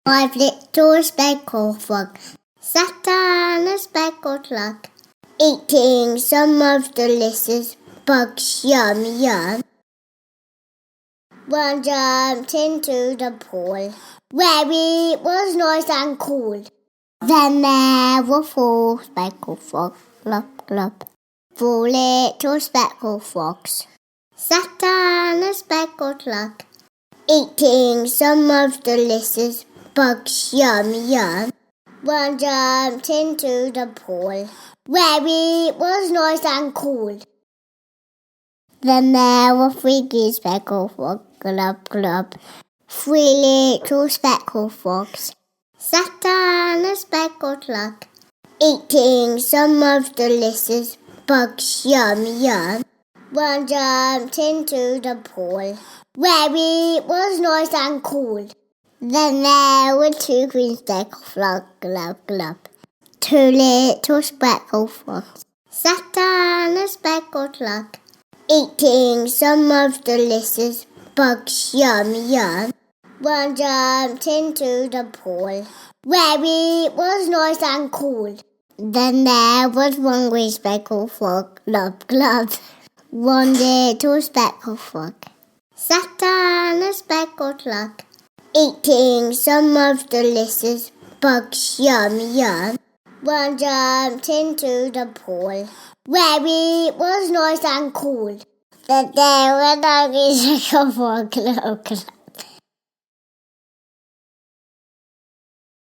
5 little speckled frogs sat on a speckled log, eating some of the delicious bugs. Yum, yum. One jumped into the pool, where it was nice and cool. Then there were 4 speckled frogs, glub, glub. 4 little speckled frogs sat on a speckled log, eating some of the delicious bugs. Yum, yum. One jumped into the pool, where it was nice and cool. Then there were 3 green speckled frogs, glub, glub. 3 little speckled frogs sat on a speckled log, eating some of the delicious bugs. Yum, yum. One jumped into the pool, where it was nice and cool. Then there were 2 green speckled frogs, glub, glub. 2 little speckled frogs sat on a speckled log, eating some of the delicious bugs. Yum, yum. One jumped into the pool, where it was nice and cool. Then there was 1 green speckled frog, glub, glub. 1 little speckled frog sat on a speckled log, eating some of the delicious bugs. Yum, yum. One jumped into the pool, where it was nice and cool. Then there were 9 green speckled frogs, glub, glub.